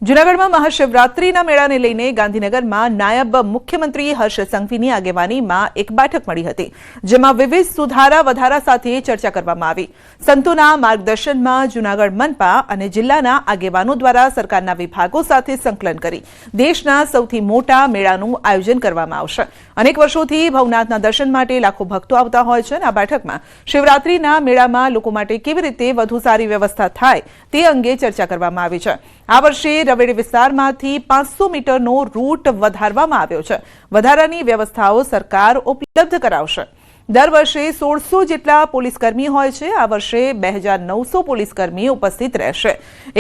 જૂનાગઢમાં મહાશિવરાત્રીના મેળાને લઈને ગાંધીનગરમાં નાયબ મુખ્યમંત્રી હર્ષ સંઘવીની આગેવાનીમાં એક બેઠક મળી હતી, જેમાં વિવિધ સુધારા વધારા સાથે ચર્ચા કરવામાં આવી। સંતોના માર્ગદર્શનમાં જૂનાગઢ મનપા અને જિલ્લાના આગેવાનો દ્વારા સરકારના વિભાગો સાથે સંકલન કરી દેશના સૌથી મોટા મેળાનું આયોજન કરવામાં આવશે। અનેક વર્ષોથી ભવનાથના દર્શન માટે લાખો ભક્તો આવતા હોય છે। આ બેઠકમાં શિવરાત્રીના મેળામાં લોકો માટે કેવી રીતે વધુ સારી વ્યવસ્થા થાય તે અંગે ચર્ચા કરવામાં આવી છે। આ વર્ષે રવેડી વિસ્તારમાંથી 500 મીટરનો રૂટ વધારવામાં આવ્યો છે। વધારાની વ્યવસ્થાઓ સરકાર ઉપલબ્ધ કરાવશે। દર વર્ષે 1600 જેટલા પોલીસકર્મી હોય છે। આ વર્ષે 2900 પોલીસકર્મી ઉપસ્થિત રહેશે।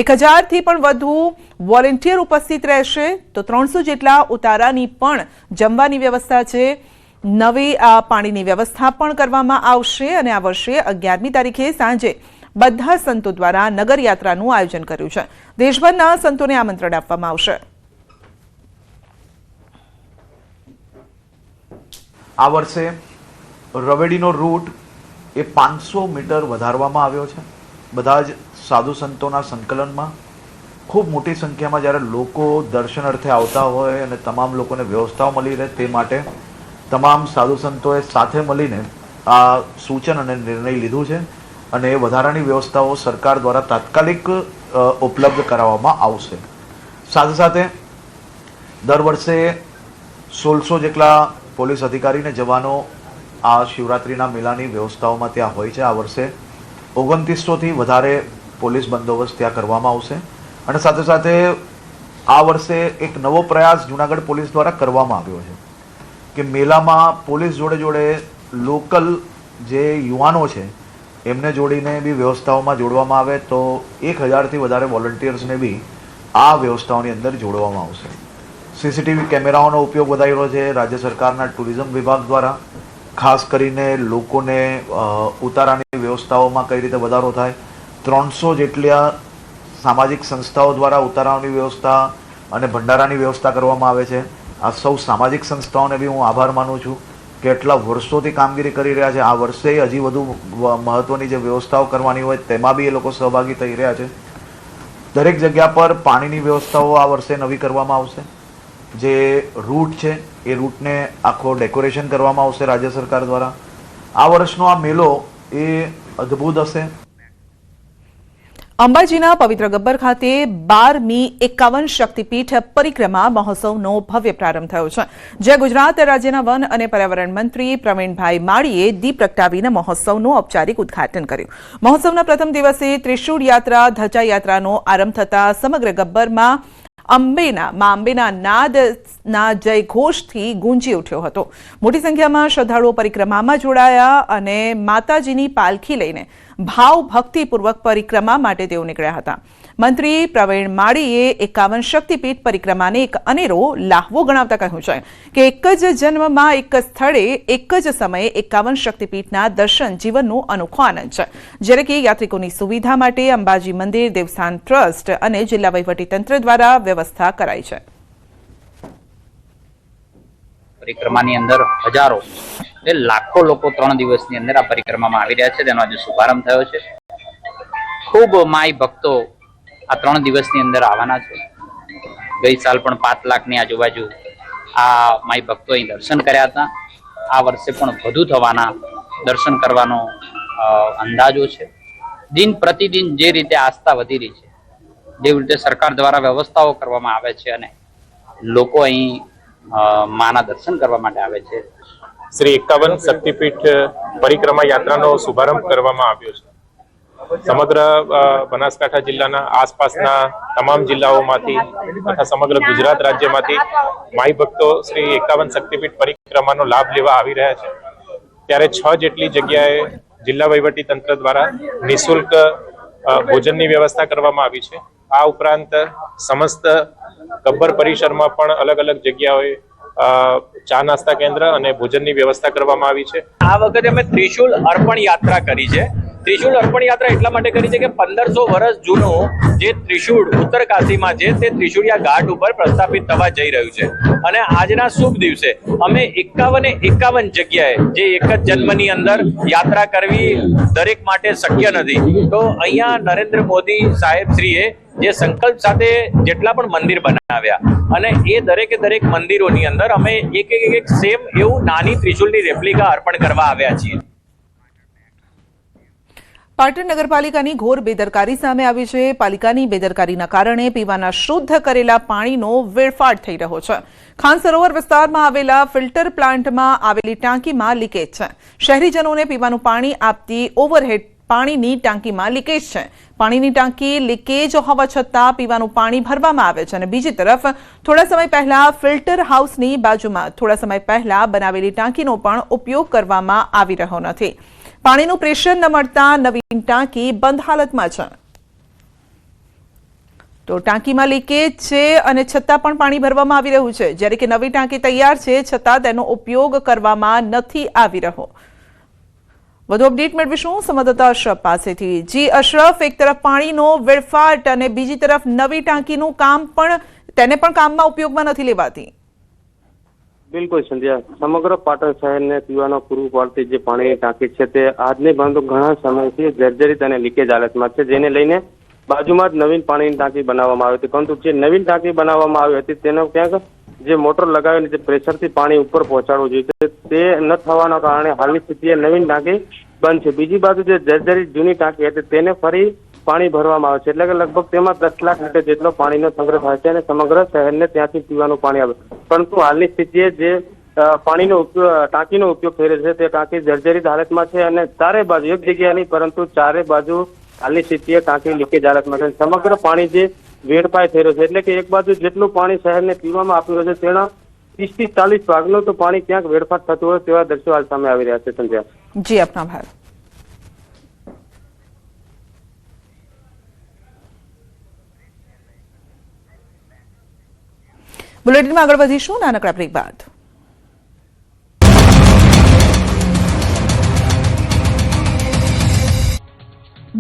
1000 થી પણ વધુ વોલેન્ટિયર ઉપસ્થિત રહેશે। તો 300 જેટલા ઉતારાની પણ જમવાની વ્યવસ્થા છે। નવી પાણીની વ્યવસ્થા પણ કરવામાં આવશે અને આ વર્ષે 11મી તારીખે સાંજે બધા સંતો દ્વારા નગર યાત્રાનું આયોજન કર્યું છે। દેશભરના સંતોને આમંત્રણ આપવામાં આવશે। આ વર્ષે રવેડીનો રૂટ એ 500 મીટર વધારવામાં આવ્યો છે। બધા જ સાધુ સંતોના સંકલનમાં ખૂબ મોટી સંખ્યામાં જ્યારે લોકો દર્શન અર્થે આવતા હોય અને તમામ લોકોને વ્યવસ્થાઓ મળી રહે તે માટે તમામ સાધુ સંતોએ સાથે મળીને આ સૂચન અને નિર્ણય લીધું છે અને એ વધારાની વ્યવસ્થાઓ સરકાર દ્વારા તાત્કાલિક ઉપલબ્ધ કરાવવામાં આવશે। સાથે સાથે દર વર્ષે 1600 જેટલા પોલીસ અધિકારીને જવાનો આ શિવરાત્રિના મેળાની વ્યવસ્થાઓમાં ત્યાં હોય છે। આ વર્ષે 2900થી વધારે પોલીસ બંદોબસ્ત ત્યાં કરવામાં આવશે અને સાથે સાથે આ વર્ષે એક નવો પ્રયાસ જૂનાગઢ પોલીસ દ્વારા કરવામાં આવ્યો છે કે મેળામાં પોલીસ જોડે જોડે લોકલ જે યુવાનો છે એમને જોડીને બી વ્યવસ્થાઓમાં જોડવામાં આવે તો 1000થી વધારે વોલન્ટિયર્સને બી આ વ્યવસ્થાઓની અંદર જોડવામાં આવશે। સીસીટીવી કેમેરાઓનો ઉપયોગ વધાર્યો છે રાજ્ય સરકારના ટુરિઝમ વિભાગ દ્વારા। ખાસ કરીને લોકોને ઉતારાની વ્યવસ્થાઓમાં કઈ રીતે વધારો થાય, 300 જેટલા સામાજિક સંસ્થાઓ દ્વારા ઉતારાની વ્યવસ્થા અને ભંડારાની વ્યવસ્થા કરવામાં આવે છે। આ સૌ સામાજિક સંસ્થાઓને બી હું આભાર માનું છું કે એટલા વર્ષોથી કામગીરી કરી રહ્યા છે। આ વર્ષે હજી વધુ મહત્વની જે વ્યવસ્થાઓ કરવાની હોય તેમાં બી એ લોકો સહભાગી થઈ રહ્યા છે। દરેક જગ્યા પર પાણીની વ્યવસ્થાઓ આ વર્ષે નવી કરવામાં આવશે। જે રૂટ છે એ રૂટને આખો ડેકોરેશન કરવામાં આવશે રાજ્ય સરકાર દ્વારા। આ વર્ષનો આ મેળો એ અદ્ભુત હશે। અંબાજીના પવિત્ર ગબ્બર ખાતે 12મી 51 શક્તિપીઠ પરિક્રમા મહોત્સવનો ભવ્ય પ્રારંભ થયો છે, જ્યાં ગુજરાત રાજ્યના વન અને પર્યાવરણ મંત્રી પ્રવીણભાઈ માળીએ દીપ પ્રગટાવીને મહોત્સવનું ઔપચારિક ઉદ્ઘાટન કર્યું। મહોત્સવના પ્રથમ દિવસે ત્રિશૂળ યાત્રા ધજા યાત્રાનો આરંભ થતા સમગ્ર ગબ્બરમાં અંબેના નાદના જયઘોષથી ગુંજી ઉઠ્યો હતો। મોટી સંખ્યામાં શ્રદ્ધાળુઓ પરિક્રમામાં જોડાયા અને માતાજીની પાલખી લઈને ભાવ ભક્તિપૂર્વક પરિક્રમા માટે તેઓ નીકળ્યા હતા। મંત્રી પ્રવીણ માળીએ 51 શક્તિપીઠ પરિક્રમાને એક અનેરો લાહવો ગણાવતા કહ્યું છે કે એક જ જન્મમાં એક સ્થળે એક જ સમયે 51 શક્તિપીઠના દર્શન જીવનનો અનોખો આનંદ છે, જ્યારે કે યાત્રિકોની સુવિધા માટે અંબાજી મંદિર દેવસ્થાન ટ્રસ્ટ અને જિલ્લા વહીવટીતંત્ર દ્વારા વ્યવસ્થા કરાઈ છે। પરિક્રમાની અંદર હજારો લાખો લોકો 3 દિવસની અંદર આ પરિક્રમામાં આવી રહ્યા છે, તેનો આજે શુભારંભ થયો છે। ખૂબ માઈ ભક્તો આ 3 દિવસની અંદર આવવાના છે। ગઈ સાલ પણ 5 લાખની આજુબાજુ આ માઈ ભક્તો અહીં દર્શન કર્યા હતા। આ વર્ષે પણ વધુ થવાના દર્શન કરવાનો અંદાજો છે। દિન પ્રતિદિન જે રીતે આસ્થા વધી રહી છે જેવી રીતે સરકાર દ્વારા વ્યવસ્થાઓ કરવામાં આવે છે અને લોકો અહીં માના દર્શન કરવા માટે આવે છે। શ્રી 51 શક્તિપીઠ પરિક્રમા યાત્રાનો શુભારંભ કરવામાં આવ્યો છે। સમગ્ર બનાસકાંઠા જિલ્લાના આસપાસના તમામ જિલ્લાઓમાંથી તથા સમગ્ર ગુજરાત રાજ્યમાંથી માઈ ભક્તો શ્રી 51 શક્તિપીઠ પરિક્રમાનો લાભ લેવા આવી રહ્યા છે। ત્યારે 6 જેટલી જગ્યાએ જિલ્લા વહીવટી તંત્ર દ્વારા નિઃશુલ્ક ભોજનની વ્યવસ્થા કરવામાં આવી છે। આ ઉપરાંત સમસ્ત ગબ્બર પરિસરમાં પણ અલગ અલગ જગ્યાઓએ ચા નાસ્તા કેન્દ્ર અને ભોજનની વ્યવસ્થા કરવામાં આવી છે। આ વખતે અમે ત્રિશુલ અર્પણ યાત્રા કરી છે, ત્રિશુળ અર્પણ યાત્રા એટલા માટે કરી છે કે 1500 વર્ષ જૂનું જે ત્રિશુળ ઉત્તર કાશીમાં છે તે ત્રિશુળિયા ઘાટ ઉપર પ્રસ્થાપિત થવા જઈ રહ્યું છે અને આજના શુભ દિવસે અમે 51 જગ્યાએ જે એક જ જન્મની અંદર યાત્રા કરવી દરેક માટે શક્ય નથી, તો અહીંયા નરેન્દ્ર મોદી સાહેબ શ્રીએ જે સંકલ્પ સાથે જેટલા પણ મંદિર બનાવ્યા અને એ દરેક મંદિરોની અંદર અમે એક સેમ એવું નાની ત્રિશુલની રેપ્લિકા અર્પણ કરવા આવ્યા છીએ. પાટણ નગરપાલિકાની ઘોર બેદરકારી સામે આવી છે. પાલિકાની બેદરકારીના કારણે પીવાના શુદ્ધ કરેલા પાણીનો વેડફાટ થઈ રહ્યો છે. ખાન સરોવર વિસ્તારમાં આવેલા ફિલ્ટર પ્લાન્ટમાં આવેલી ટાંકીમાં લીકેજ છે. શહેરીજનોને પીવાનું પાણી આપતી ઓવરહેડ પાણીની ટાંકીમાં લીકેજ છે. પાણીની ટાંકી લીકેજ હોવા છતાં પીવાનું પાણી ભરવામાં આવે છે અને બીજી તરફ થોડા સમય પહેલા ફિલ્ટર હાઉસની બાજુમાં થોડા સમય પહેલા બનાવેલી ટાંકીનો પણ ઉપયોગ કરવામાં આવી રહ્યો નથી. પાણીનું પ્રેશર ન મળતા નવીન ટાંકી બંધ હાલતમાં છે. તો ટાંકીમાં લીકેજ છે અને છતાં પણ પાણી ભરવામાં આવી રહ્યું છે, જ્યારે કે નવી ટાંકી તૈયાર છે છતાં તેનો ઉપયોગ કરવામાં નથી આવી રહ્યો. વધુ અપડેટ મેળવીશું સંવાદદાતા અશરફ પાસેથી. જી અશરફ, એક તરફ પાણીનો વેડફાટ અને બીજી તરફ નવી ટાંકીનું કામ પણ તેને પણ કામમાં ઉપયોગમાં નથી લેવાતી. બિલકુલ સંધ્યા, સમગ્ર પાટણ શહેરને પીવાનું પૂરું પાડતી જે પાણીની ટાંકી છે તે આજની બંધ ઘણા સમયથી જર્જરિત અને લીકેજ હાલતમાં છે, જેને લઈને બાજુમાં જ નવીન પાણીની ટાંકી બનાવવામાં આવી હતી. પરંતુ જે નવીન ટાંકી બનાવવામાં આવી હતી તેનો ક્યાંક જે મોટર લગાવીને જે પ્રેશરથી પાણી ઉપર પહોંચાડવું જોઈએ તે ન થવાના કારણે હાલની સ્થિતિએ નવીન ટાંકી બંધ છે. બીજી બાજુ જે જર્જરિત જૂની ટાંકી હતી તેને ફરી પાણી ભરવામાં આવે છે, એટલે કે લગભગ તેમાં 10 લાખ લીટર જેટલો પાણીનો સંગ્રહ થાય છે અને સમગ્ર શહેરને ત્યાંથી પીવાનું પાણી આવે. પરંતુ હાલની સ્થિતિએ જે પાણીનો ટાંકીનો ઉપયોગ થઈ રહ્યો છે તે ટાંકી જર્જરિત હાલતમાં છે અને ચારે બાજુ એક જગ્યા નહીં પરંતુ ચારે બાજુ હાલની સ્થિતિએ ટાંકી લીકેજ હાલતમાં છે. સમગ્ર પાણી જે વેડફાય થઈ રહ્યો છે, એટલે કે એક બાજુ જેટલું પાણી શહેરને પીવામાં આપી રહ્યું છે તેના 30 થી 40 ભાગનું તો પાણી ક્યાંક વેડફાટ થતું હોય તેવા દ્રશ્યો હાલ સામે આવી રહ્યા છે. સંજય જી, આપનો આભાર. બુલેટિનમાં આગળ વધીશું નાનકડા બ્રેક બાદ.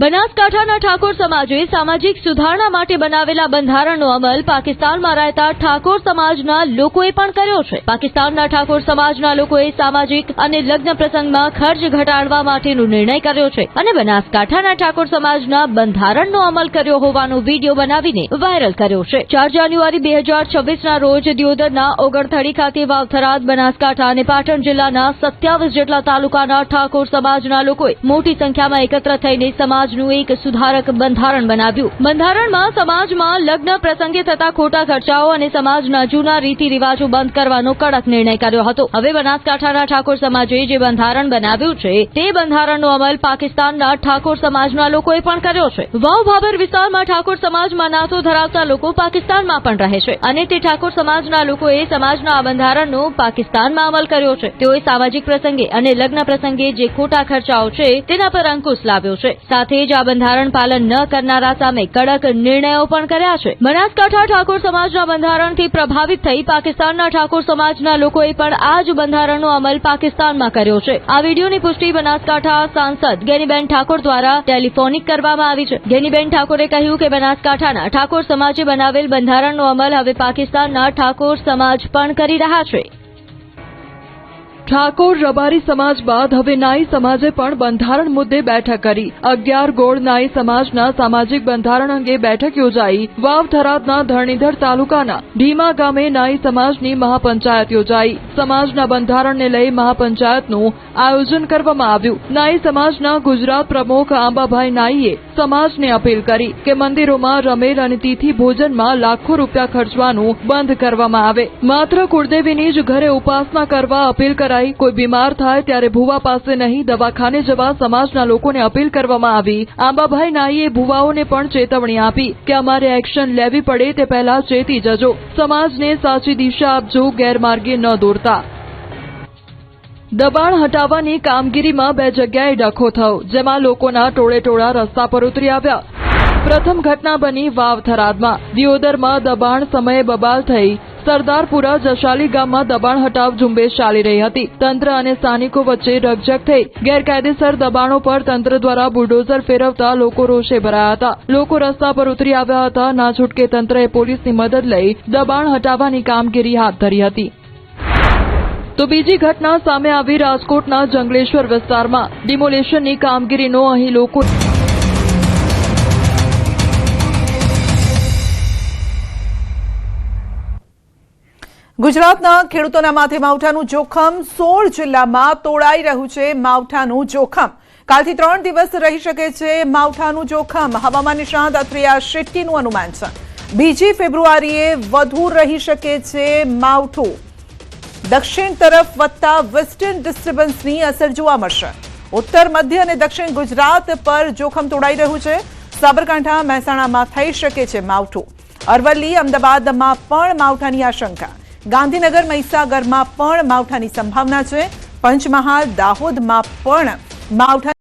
બનાસકાંઠાના ઠાકોર સમાજે સામાજિક સુધારણા માટે બનાવેલા બંધારણનો અમલ પાકિસ્તાનમાં રહેતા ઠાકોર સમાજના લોકોએ પણ કર્યો છે. પાકિસ્તાનના ઠાકોર સમાજના લોકોએ સામાજિક અને લગ્ન પ્રસંગમાં ખર્ચ ઘટાડવા માટેનો નિર્ણય કર્યો છે અને બનાસકાંઠાના ઠાકોર સમાજના બંધારણનો અમલ કર્યો હોવાનો વિડીયો બનાવીને વાયરલ કર્યો છે. 4 જાન્યુઆરી 2026ના રોજ દિયોદરના ઓગણથડી ખાતે વાવથરાદ, બનાસકાંઠા અને પાટણ જિલ્લાના 27 જેટલા તાલુકાના ઠાકોર સમાજના લોકોએ મોટી સંખ્યામાં એકત્ર થઈને સમાજનું એક સુધારક બંધારણ બનાવ્યું. બંધારણમાં સમાજમાં લગ્ન પ્રસંગે થતા ખોટા ખર્ચાઓ અને સમાજના જૂના રીતિ રિવાજો બંધ કરવાનો કડક નિર્ણય કર્યો હતો. હવે બનાસકાંઠાના ઠાકોર સમાજે જે બંધારણ બનાવ્યું છે તે બંધારણનો અમલ પાકિસ્તાનના ઠાકોર સમાજના લોકોએ પણ કર્યો છે. વાવ ભાભર વિસ્તારમાં ઠાકોર સમાજમાં નાતો ધરાવતા લોકો પાકિસ્તાનમાં પણ રહે છે અને તે ઠાકોર સમાજના લોકોએ સમાજના આ બંધારણનો પાકિસ્તાનમાં અમલ કર્યો છે. તેઓએ સામાજિક પ્રસંગે અને લગ્ન પ્રસંગે જે ખોટા ખર્ચાઓ છે તેના પર અંકુશ લાવ્યો છે. સાથે જ આ બંધારણ પાલન ન કરનારા સામે કડક નિર્ણયો પણ કર્યા છે. બનાસકાંઠા ઠાકોર સમાજના બંધારણથી પ્રભાવિત થઈ પાકિસ્તાનના ઠાકોર સમાજના લોકોએ પણ આ જ બંધારણનો અમલ પાકિસ્તાનમાં કર્યો છે. આ વિડીયોની પુષ્ટિ બનાસકાંઠા સાંસદ ગેનીબેન ઠાકોર દ્વારા ટેલિફોનિક કરવામાં આવી છે. ગેનીબેન ઠાકોરે કહ્યું કે બનાસકાંઠાના ઠાકોર સમાજે બનાવેલ બંધારણનો અમલ હવે પાકિસ્તાનના ઠાકોર સમાજ પણ કરી રહ્યા છે. ઠાકોર રબારી સમાજ બાદ હવે નાઈ સમાજે પણ બંધારણ મુદ્દે બેઠક કરી. 11 ગોળ નાઈ સમાજના સામાજિક બંધારણ અંગે બેઠક યોજાઈ. વાવ થરાદના ધરણીધર તાલુકાના ઢીમા ગામે નાઈ સમાજની મહાપંચાયત યોજાઈ. સમાજના બંધારણને લઈ મહાપંચાયતનું આયોજન કરવામાં આવ્યું. નાઈ સમાજના ગુજરાત પ્રમુખ આંબાભાઈ નાઈએ સમાજને અપીલ કરી કે મંદિરોમાં રમેલ અને તિથિ ભોજનમાં લાખો રૂપિયા ખર્ચવાનું બંધ કરવામાં આવે. માત્ર કુળદેવીની જ ઘરે ઉપાસના કરવા અપીલ કરાઈ. કોઈ બીમાર થાય ત્યારે ભુવા પાસે નહીં દવાખાને જવા સમાજના લોકોને અપીલ કરવામાં આવી. આંબાભાઈ નાઈએ ભુવાઓને પણ ચેતવણી આપી કે અમારે એક્શન લેવી પડે તે પહેલા ચેતી જજો. સમાજને સાચી દિશા આપજો, ગેરમાર્ગે ન દોરતા. દબાણ હટાવવાની કામગીરીમાં 2 જગ્યાએ ડખો થયો, જેમાં લોકોના ટોળે-ટોળા રસ્તા પર ઉતરી આવ્યા. પ્રથમ ઘટના બની વાવ થરાદમાં. દિયોદરમાં દબાણ સમયે બબાલ થઈ સરદારપુરા જશાલી ગામમાં દબાણ હટાવ ઝુંબેશ ચાલી રહી હતી. તંત્ર અને સ્થાનિકો વચ્ચે રકઝક થઈ ગેરકાયદેસર દબાણો પર તંત્ર દ્વારા બુલડોઝર ફેરવતા લોકો રોષે ભરાયા હતા. લોકો રસ્તા પર ઉતરી આવ્યા હતા. ના છૂટકે તંત્રએ પોલીસની મદદ લઈ દબાણ હટાવવાની કામગીરી હાથ ધરી હતી. તો બીજી ઘટના સામે આવી રાજકોટના જંગલેશ્વર વિસ્તારમાં ડિમોલેશનની કામગીરીનો અહીં લોકો ગુજરાતના ખેડૂતોના માથે માવઠાનું જોખમ 16 જિલ્લામાં તોળાઈ રહ્યું છે. માવઠાનું જોખમ કાલથી 3 દિવસ રહી શકે છે. માવઠાનું જોખમ હવામાન નિષ્ણાત અત્રેયા શેટ્ટીનું અનુમાન છે. 2 ફેબ્રુઆરીએ વધુ રહી શકે છે માવઠું. દક્ષિણ તરફ વધતા વેસ્ટર્ન ડિસ્ટર્બન્સની અસર જોવા મળશે. ઉત્તર મધ્ય અને દક્ષિણ ગુજરાત પર જોખમ તોડાઈ રહ્યું છે. સાબરકાંઠા મહેસાણામાં થઈ શકે છે માવઠું. અરવલ્લી અમદાવાદમાં પણ માવઠાની આશંકા. ગાંધીનગર મહીસાગરમાં પણ માવઠાની સંભાવના છે. પંચમહાલ દાહોદમાં પણ માવઠા